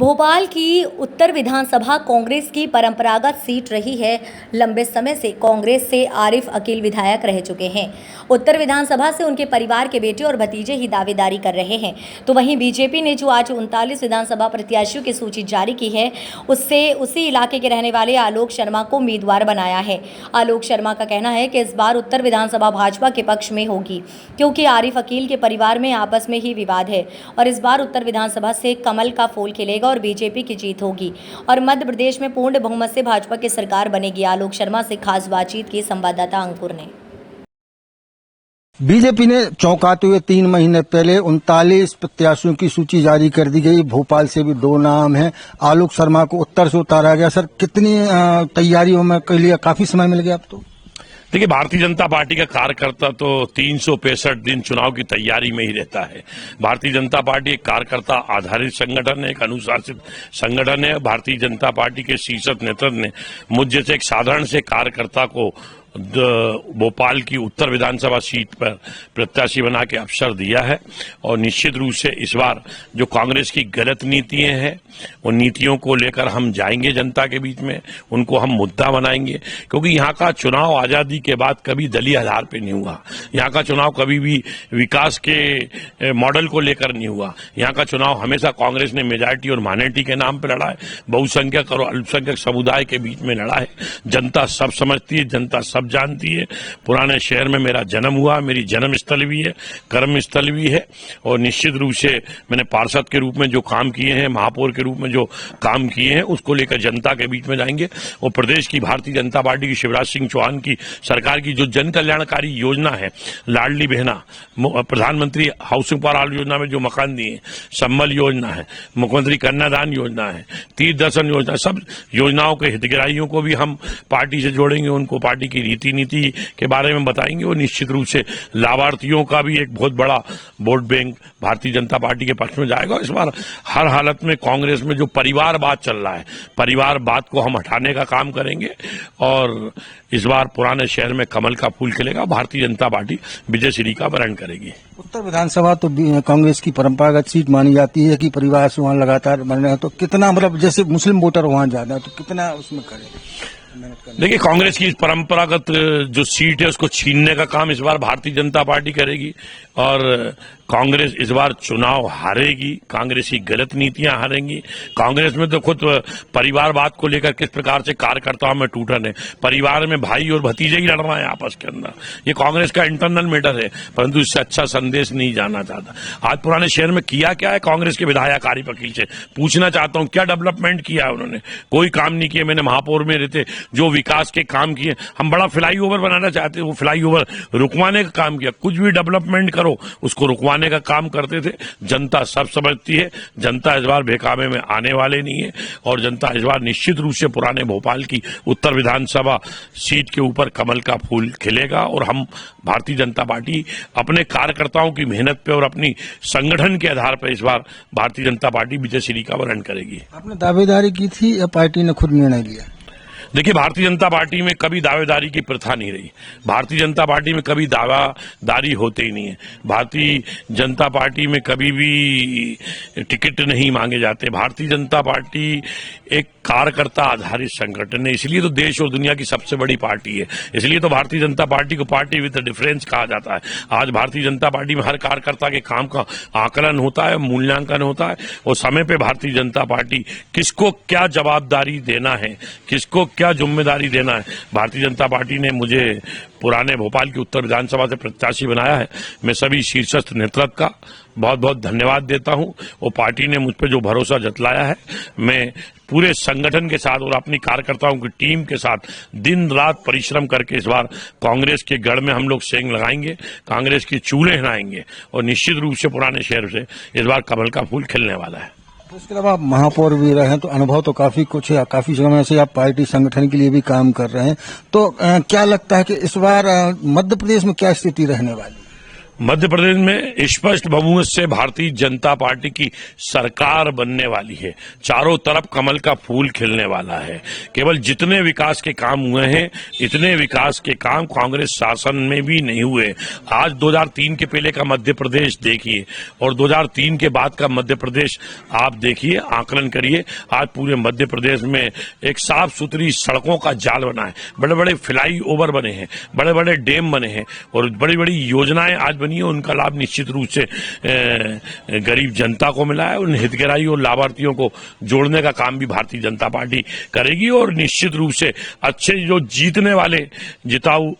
भोपाल की उत्तर विधानसभा कांग्रेस की परंपरागत सीट रही है। लंबे समय से कांग्रेस से आरिफ अकील विधायक रह चुके हैं। उत्तर विधानसभा से उनके परिवार के बेटे और भतीजे ही दावेदारी कर रहे हैं। तो वहीं बीजेपी ने जो आज 39 विधानसभा प्रत्याशियों की सूची जारी की है, उससे उसी इलाके के रहने वाले आलोक शर्मा को उम्मीदवार बनाया है। आलोक शर्मा का कहना है कि इस बार उत्तर विधानसभा भाजपा के पक्ष में होगी, क्योंकि आरिफ अकील के परिवार में आपस में ही विवाद है और इस बार उत्तर विधानसभा से कमल का फूल खिलेगा और बीजेपी की जीत होगी और मध्य प्रदेश में पूर्ण बहुमत से भाजपा की सरकार बनेगी। आलोक शर्मा से खास बातचीत की संवाददाता अंकुर ने। बीजेपी ने चौंकाते हुए 3 महीने पहले 39 प्रत्याशियों की सूची जारी कर दी गई। भोपाल से भी 2 नाम हैं। आलोक शर्मा को उत्तर से उतारा गया। सर, कितनी तैयारियों में के लिए काफी समय मिल गया अब तो? देखिए, भारतीय जनता पार्टी का कार्यकर्ता तो 365 दिन चुनाव की तैयारी में ही रहता है। भारतीय जनता पार्टी एक कार्यकर्ता आधारित संगठन है, एक अनुशासित संगठन है। भारतीय जनता पार्टी के शीर्ष नेतृत्व ने मुझ जैसे एक साधारण से कार्यकर्ता को भोपाल की उत्तर विधानसभा सीट पर प्रत्याशी बना के अवसर दिया है और निश्चित रूप से इस बार जो कांग्रेस की गलत नीतियां हैं, उन नीतियों को लेकर हम जाएंगे जनता के बीच में, उनको हम मुद्दा बनाएंगे। क्योंकि यहाँ का चुनाव आजादी के बाद कभी दलीय आधार पर नहीं हुआ। यहाँ का चुनाव कभी भी विकास के मॉडल को लेकर नहीं हुआ। यहाँ का चुनाव हमेशा कांग्रेस ने मेजॉरिटी और माइनॉरिटी के नाम पर लड़ा है, बहुसंख्यक और अल्पसंख्यक समुदाय के बीच में लड़ा है। जनता सब समझती है, जनता सब जानती है। पुराने शहर में मेरा जन्म हुआ, मेरी जन्म स्थल भी है, कर्म स्थल भी है और निश्चित रूप से मैंने पार्षद के रूप में जो काम किए हैं, महापौर के रूप में जो काम किए हैं, उसको लेकर जनता के बीच में जाएंगे। और प्रदेश की भारतीय जनता पार्टी की शिवराज सिंह चौहान की सरकार की जो जन कल्याणकारी योजना है, लाडली बहना, प्रधानमंत्री हाउसिंग फॉर ऑल योजना में जो मकान दिए, संबल योजना है, मुख्यमंत्री कन्यादान योजना है, तीर्थ दर्शन योजना, सब योजनाओं के हितग्राहियों को भी हम पार्टी से जोड़ेंगे। उनको पार्टी की नीति के बारे में बताएंगे और निश्चित रूप से लाभार्थियों का भी एक बहुत बड़ा vote bank Bharatiya Janata party के पक्ष में जाएगा। इस बार हर हालत में कांग्रेस में जो परिवारवाद चल रहा है, परिवारवाद को हम हटाने का काम करेंगे और इस बार पुराने शहर में कमल का फूल खिलेगा। भारतीय जनता पार्टी विजय श्री का वरण करेगी। उत्तर विधानसभा तो कांग्रेस की परंपरागत सीट मानी जाती है कि परिवार से वहां लगातार बन रहे हैं, तो कितना मतलब जैसे मुस्लिम वोटर वहां ज्यादा है तो कितना उसमें करें? देखिए, कांग्रेस की परंपरागत जो सीट है उसको छीनने का काम इस बार भारतीय जनता पार्टी करेगी और कांग्रेस इस बार चुनाव हारेगी। कांग्रेस की गलत नीतियां हारेंगी। कांग्रेस में तो खुद परिवारवाद को लेकर किस प्रकार से कार्यकर्ताओं में टूटन है, परिवार में भाई और भतीजे ही लड़ रहे हैं आपस के अंदर। ये कांग्रेस का इंटरनल मैटर है, परंतु इससे अच्छा संदेश नहीं जाना चाहता। आज पुराने शहर में किया क्या है कांग्रेस के विधायक आरिफ अकील से पूछना चाहता हूं, क्या डेवलपमेंट किया है उन्होंने? कोई काम नहीं किया। मैंने महापौर में रहते जो विकास के काम किए, हम बड़ा फ्लाईओवर बनाना चाहते हैं, वो फ्लाईओवर रुकवाने का काम किया। कुछ भी डेवलपमेंट करो उसको रुकवाने का काम करते थे। जनता सब समझती है। जनता इस बार बेकामे में आने वाले नहीं है और जनता इस बार निश्चित रूप से पुराने भोपाल की उत्तर विधानसभा सीट के ऊपर कमल का फूल खिलेगा और हम भारतीय जनता पार्टी अपने कार्यकर्ताओं की मेहनत पे और अपनी संगठन के आधार पर इस बार भारतीय जनता पार्टी विजय श्री का वरण करेगी। आपने दावेदारी की थी या पार्टी ने खुद निर्णय लिया? देखिए, भारतीय जनता पार्टी में कभी दावेदारी की प्रथा नहीं रही। भारतीय जनता पार्टी में कभी दावादारी होते ही नहीं है। भारतीय जनता पार्टी में कभी भी टिकट नहीं मांगे जाते। भारतीय जनता पार्टी एक कार्यकर्ता आधारित संगठन है, इसलिए तो देश और दुनिया की सबसे बड़ी पार्टी है। इसलिए तो भारतीय जनता पार्टी को पार्टी विद डिफरेंस कहा जाता है। आज भारतीय जनता पार्टी में हर कार्यकर्ता के काम का आकलन होता है, मूल्यांकन होता है और समय पे भारतीय जनता पार्टी किसको क्या जवाबदारी देना है, किसको क्या जिम्मेदारी देना है। भारतीय जनता पार्टी ने मुझे पुराने भोपाल की उत्तर विधानसभा से प्रत्याशी बनाया है। मैं सभी शीर्षस्थ नेतृत्व का बहुत बहुत धन्यवाद देता हूं। वो पार्टी ने मुझ पर जो भरोसा जतलाया है, मैं पूरे संगठन के साथ और अपनी कार्यकर्ताओं की टीम के साथ दिन रात परिश्रम करके इस बार कांग्रेस के गढ़ में हम लोग सेंग लगाएंगे, कांग्रेस की चूल्हे हिलाएंगे और निश्चित रूप से पुराने शहर से इस बार कमल का फूल खिलने वाला है। इसके अलावा महापौर भी रहे हैं तो अनुभव तो काफी कुछ है। काफी समय से आप पार्टी संगठन के लिए भी काम कर रहे हैं, तो क्या लगता है कि इस बार मध्य प्रदेश में क्या स्थिति रहने वाली? मध्य प्रदेश में स्पष्ट बहुमत से भारतीय जनता पार्टी की सरकार बनने वाली है। चारों तरफ कमल का फूल खिलने वाला है। केवल जितने विकास के काम हुए हैं इतने विकास के काम कांग्रेस शासन में भी नहीं हुए। आज 2003 के पहले का मध्य प्रदेश देखिए और 2003 के बाद का मध्य प्रदेश आप देखिए, आकलन करिए। आज पूरे मध्य प्रदेश में एक साफ सुथरी सड़कों का जाल बना है, बड़े बड़े फ्लाई ओवर बने हैं, बड़े बड़े डैम बने हैं और बड़ी बड़ी योजनाएं आज बनी है। उनका लाभ निश्चित रूप से गरीब जनता को मिला है। उन हितग्राही और लाभार्थियों को जोड़ने का काम भी भारतीय जनता पार्टी करेगी और निश्चित रूप से अच्छे जो जीतने वाले जिताऊ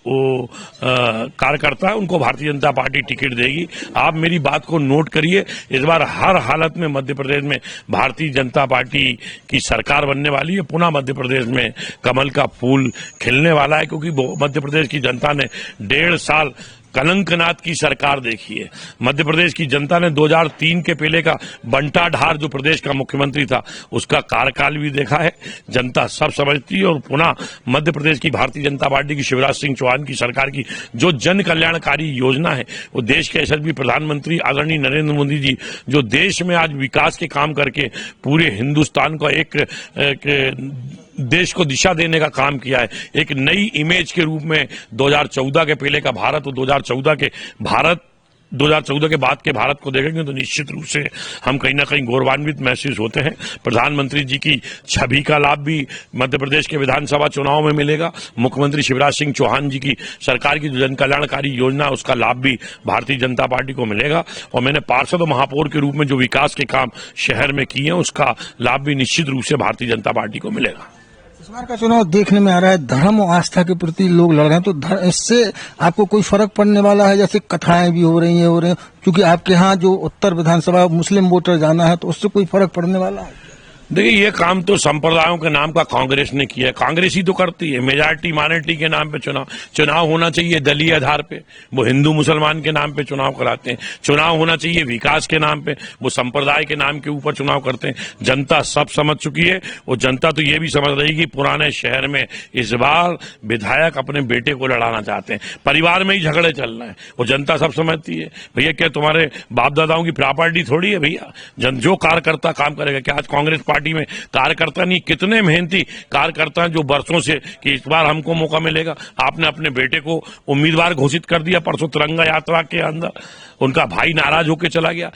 कार्यकर्ता है उनको भारतीय जनता पार्टी टिकट देगी। आप मेरी बात को नोट करिए, इस बार हर हालत में मध्य प्रदेश में भारतीय जनता पार्टी की सरकार बनने वाली है। पुनः मध्य प्रदेश में कमल का फूल खिलने वाला है, क्योंकि मध्य प्रदेश की जनता ने 1.5 साल कलंकनाथ की सरकार देखी है। मध्य प्रदेश की जनता ने 2003 के पहले का बंटा ढार जो प्रदेश का मुख्यमंत्री था उसका कार्यकाल भी देखा है। जनता सब समझती है और पुनः मध्य प्रदेश की भारतीय जनता पार्टी की शिवराज सिंह चौहान की सरकार की जो जन कल्याणकारी योजना है वो देश के यशस्वी प्रधानमंत्री आदरणीय नरेंद्र मोदी जी जो देश में आज विकास के काम करके पूरे हिंदुस्तान को एक देश को दिशा देने का काम किया है। एक नई इमेज के रूप में 2014 के पहले का भारत और 2014 के बाद के भारत को देखेंगे तो निश्चित रूप से हम कहीं ना कहीं गौरवान्वित महसूस होते हैं। प्रधानमंत्री जी की छवि का लाभ भी मध्य प्रदेश के विधानसभा चुनाव में मिलेगा। मुख्यमंत्री शिवराज सिंह चौहान जी की सरकार की जो जन कल्याणकारी योजना है उसका लाभ भी भारतीय जनता पार्टी को मिलेगा और मैंने पार्षद और महापौर के रूप में जो विकास के काम शहर में किए हैं उसका लाभ भी निश्चित रूप से भारतीय जनता पार्टी को मिलेगा। इस बार का चुनाव देखने में आ रहा है धर्म और आस्था के प्रति लोग लड़ रहे हैं, तो इससे आपको कोई फर्क पड़ने वाला है? जैसे कथाएं भी हो रही हैं क्योंकि आपके यहाँ जो उत्तर विधानसभा मुस्लिम वोटर जाना है तो उससे कोई फर्क पड़ने वाला है? देखिए, ये काम तो संप्रदायों के नाम का कांग्रेस ने किया है। कांग्रेस ही तो करती है। मेजॉरिटी माइनॉरिटी के नाम पे चुनाव होना चाहिए दलीय आधार पे, वो हिंदू मुसलमान के नाम पे चुनाव कराते हैं। चुनाव होना चाहिए विकास के नाम पे, वो संप्रदाय के नाम के ऊपर चुनाव करते हैं। जनता सब समझ चुकी है और जनता तो ये भी समझ रही कि पुराने शहर में इस बार विधायक अपने बेटे को लड़ाना चाहते हैं। परिवार में ही झगड़े चल रहे हैं और जनता सब समझती है। भैया क्या तुम्हारे बाप दादाओं की प्रॉपर्टी थोड़ी है भैया? जो कार्यकर्ता काम करेगा, क्या आज कांग्रेस पार्टी में कार्यकर्ता नहीं, कितने मेहनती कार्यकर्ता हैं जो वर्षों से कि इस बार हमको मौका मिलेगा। आपने अपने बेटे को उम्मीदवार घोषित कर दिया परसों तिरंगा यात्रा के अंदर, उनका भाई नाराज होकर चला गया।